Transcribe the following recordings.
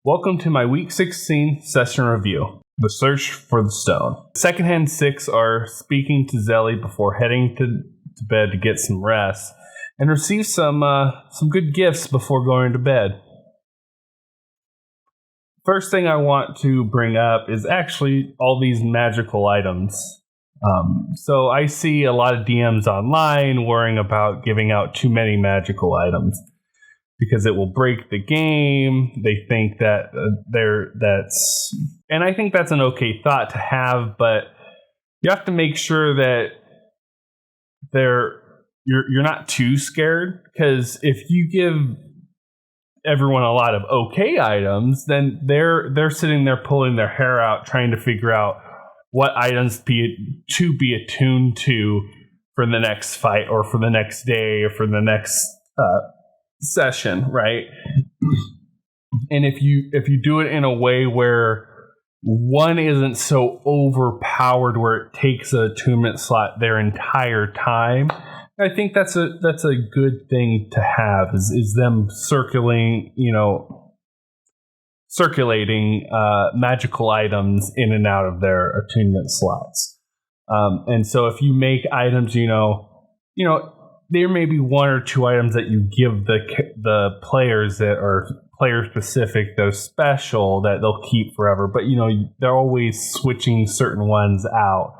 Welcome to my Week 16 session review, The Search for the Stone. Secondhand 6 are speaking to Zelly before heading to bed to get some rest, and receive some good gifts before going to bed. First thing I want to bring up is actually all these magical items. So I see a lot of DMs online worrying about giving out too many magical items because it will break the game. They think that and I think that's an okay thought to have, but you have to make sure that you're not too scared, because if you give everyone a lot of okay items, then they're sitting there pulling their hair out trying to figure out what items to be attuned to for the next fight or for the next day or for the next session, right? And if you do it in a way where one isn't so overpowered where it takes an attunement slot their entire time, I think that's a good thing to have, is them circulating magical items in and out of their attunement slots. And so if you make items, there may be one or two items that you give the players that are player specific, those special, that they'll keep forever. But they're always switching certain ones out.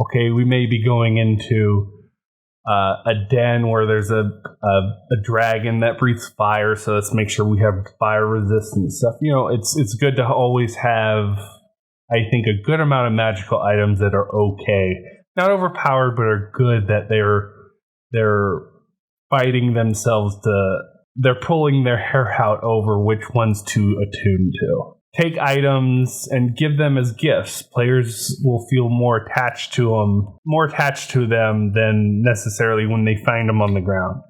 Okay, we may be going into a den where there's a dragon that breathes fire, so let's make sure we have fire resistant stuff. It's good to always have, I think, a good amount of magical items that are okay, not overpowered, but are good, that they're fighting themselves they're pulling their hair out over which ones to attune to. Take items and give them as gifts. Players will feel more attached to them than necessarily when they find them on the ground.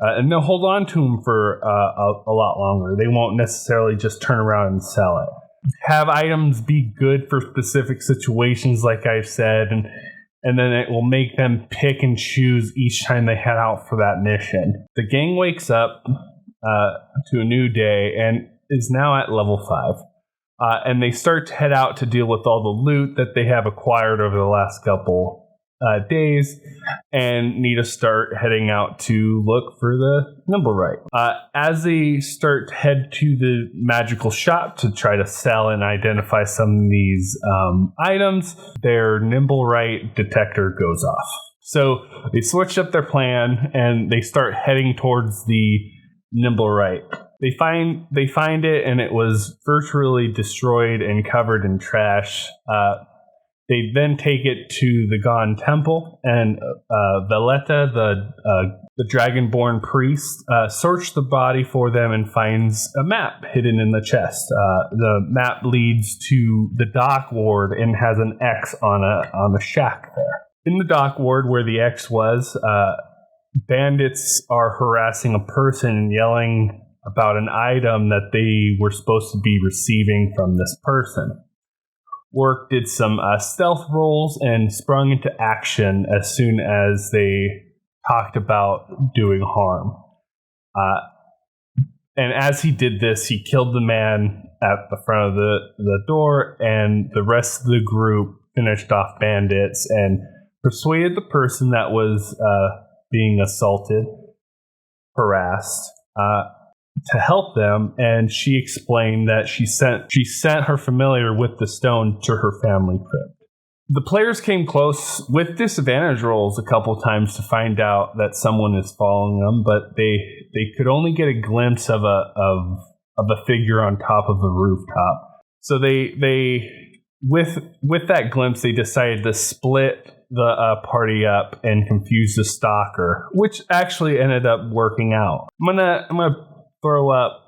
And they'll hold on to them for a lot longer. They won't necessarily just turn around and sell it. Have items be good for specific situations, like I've said, and then it will make them pick and choose each time they head out for that mission. The gang wakes up to a new day and is now at level 5. And they start to head out to deal with all the loot that they have acquired over the last couple days, and need to start heading out to look for the Nimblewright. As they start to head to the magical shop to try to sell and identify some of these items, their Nimblewright detector goes off. So they switch up their plan and they start heading towards the Nimblewright. They find it, and it was virtually destroyed and covered in trash. They then take it to the Gone Temple, and Valletta, the Dragonborn priest, searched the body for them and finds a map hidden in the chest. The map leads to the dock ward and has an X on a shack there. In the dock ward where the X was, bandits are harassing a person and yelling about an item that they were supposed to be receiving from this person. Work did some stealth rolls and sprung into action as soon as they talked about doing harm. And as he did this, he killed the man at the front of the door, and the rest of the group finished off bandits and persuaded the person that was being assaulted, harassed, to help them, and she explained that she sent her familiar with the stone to her family crypt. The players came close with disadvantage rolls a couple times to find out that someone is following them, but they could only get a glimpse of a figure on top of the rooftop. So they with that glimpse, they decided to split the party up and confuse the stalker, which actually ended up working out. I'm gonna throw up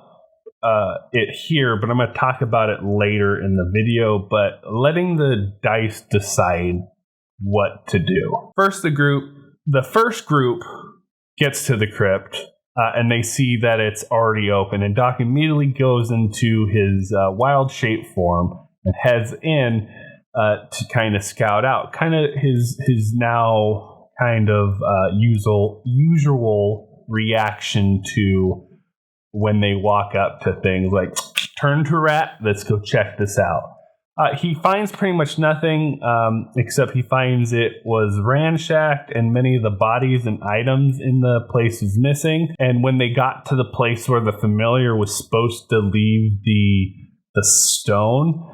it here, but I'm going to talk about it later in the video. But letting the dice decide what to do. The first group gets to the crypt, and they see that it's already open, and Doc immediately goes into his wild shape form and heads in to kind of scout out, kind of his now kind of usual reaction to when they walk up to things like, turn to rat, let's go check this out. He finds pretty much nothing, except he finds it was ransacked and many of the bodies and items in the place was missing. And when they got to the place where the familiar was supposed to leave the stone,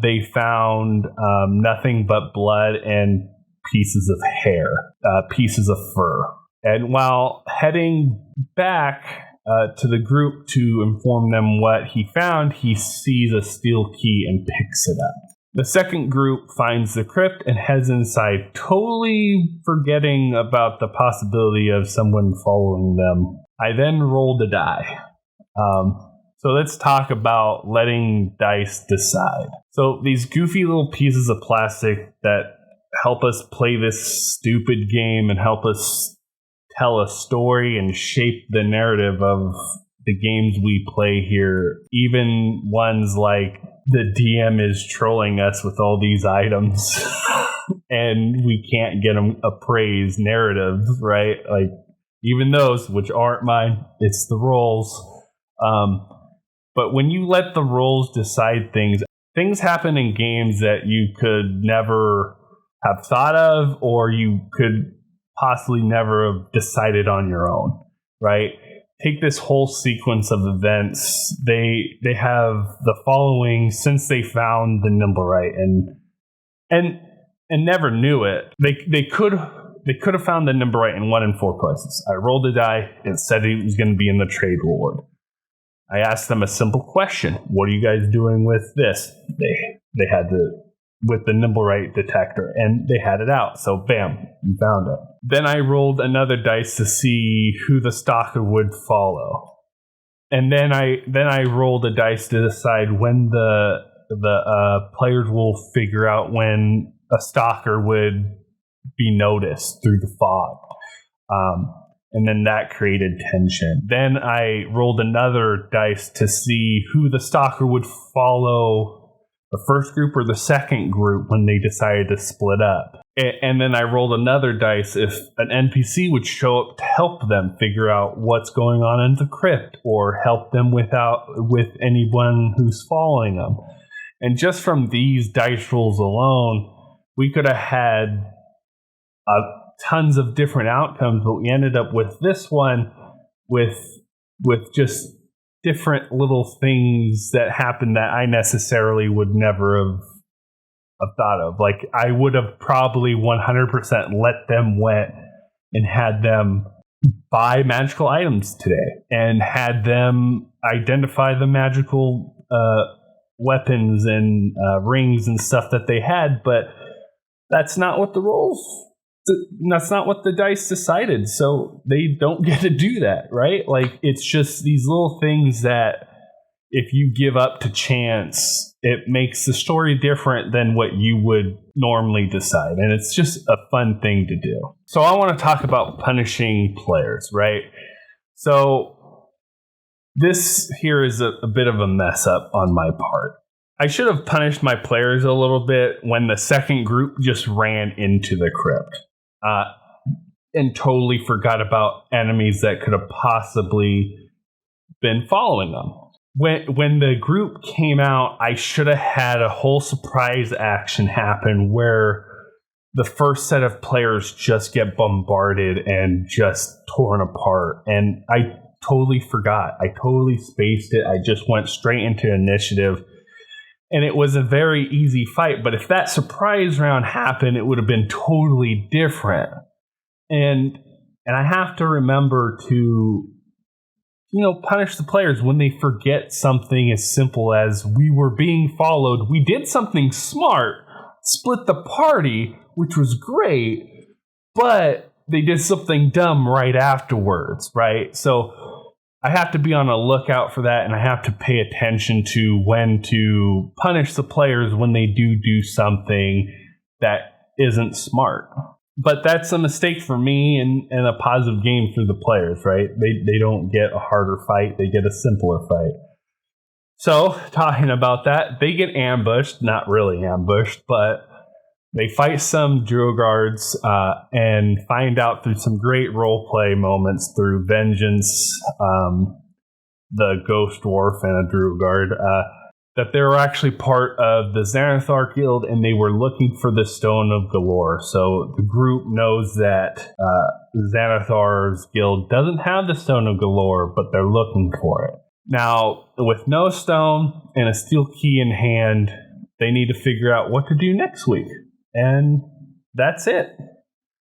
they found nothing but blood and pieces of hair, pieces of fur. And while heading back to the group to inform them what he found, he sees a steel key and picks it up. The second group finds the crypt and heads inside, totally forgetting about the possibility of someone following them. I then rolled a die. So let's talk about letting dice decide. So these goofy little pieces of plastic that help us play this stupid game and help us tell a story and shape the narrative of the games we play here, even ones like the DM is trolling us with all these items and we can't get them appraised narratives, right? Like, even those, which aren't mine, it's the rolls. But when you let the rolls decide things happen in games that you could never have thought of, or you could possibly never have decided on your own, right? Take this whole sequence of events. They have the following since they found the Nimblerite and never knew it. They could have found the Nimblerite in 1 in 4 places. I rolled a die. It said it was going to be in the trade reward. I asked them a simple question: what are you guys doing with this? They had to with the Nimblerite detector, and they had it out. So bam, you found it. Then I rolled another dice to see who the stalker would follow. And then I rolled a dice to decide when the players will figure out when a stalker would be noticed through the fog. And then that created tension. Then I rolled another dice to see who the stalker would follow, the first group or the second group, when they decided to split up. And then I rolled another dice if an NPC would show up to help them figure out what's going on in the crypt, or help them with anyone who's following them. And just from these dice rolls alone, we could have had tons of different outcomes, but we ended up with this one with just different little things that happened that I necessarily would never have thought of. Like, I would have probably 100% let them went and had them buy magical items today and had them identify the magical weapons and rings and stuff that they had, but that's not what that's not what the dice decided, so they don't get to do that, right? Like, it's just these little things that if you give up to chance, it makes the story different than what you would normally decide, and it's just a fun thing to do. So I want to talk about punishing players, right? So this here is a bit of a mess up on my part. I should have punished my players a little bit when the second group just ran into the crypt. And totally forgot about enemies that could have possibly been following them. When the group came out, I should have had a whole surprise action happen where the first set of players just get bombarded and just torn apart. And I totally forgot. I totally spaced it. I just went straight into initiative. And it was a very easy fight, but if that surprise round happened, it would have been totally different. And I have to remember to, punish the players when they forget something as simple as we were being followed. We did something smart, split the party, which was great, but they did something dumb right afterwards, right? So I have to be on a lookout for that, and I have to pay attention to when to punish the players when they do something that isn't smart. But that's a mistake for me and a positive game for the players, right? They don't get a harder fight, they get a simpler fight. So, talking about that, they get ambushed, not really ambushed, but they fight some Duergards and find out through some great roleplay moments through Vengeance the Ghost Dwarf and a Druidguard, that they were actually part of the Xanathar Guild, and they were looking for the Stone of Galore. So the group knows that Xanathar's guild doesn't have the Stone of Galore, but they're looking for it. Now, with no stone and a steel key in hand, they need to figure out what to do next week. And that's it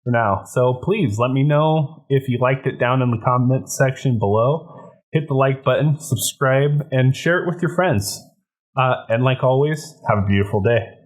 for now. So please let me know if you liked it down in the comments section below. Hit the like button, subscribe, and share it with your friends. And like always, have a beautiful day.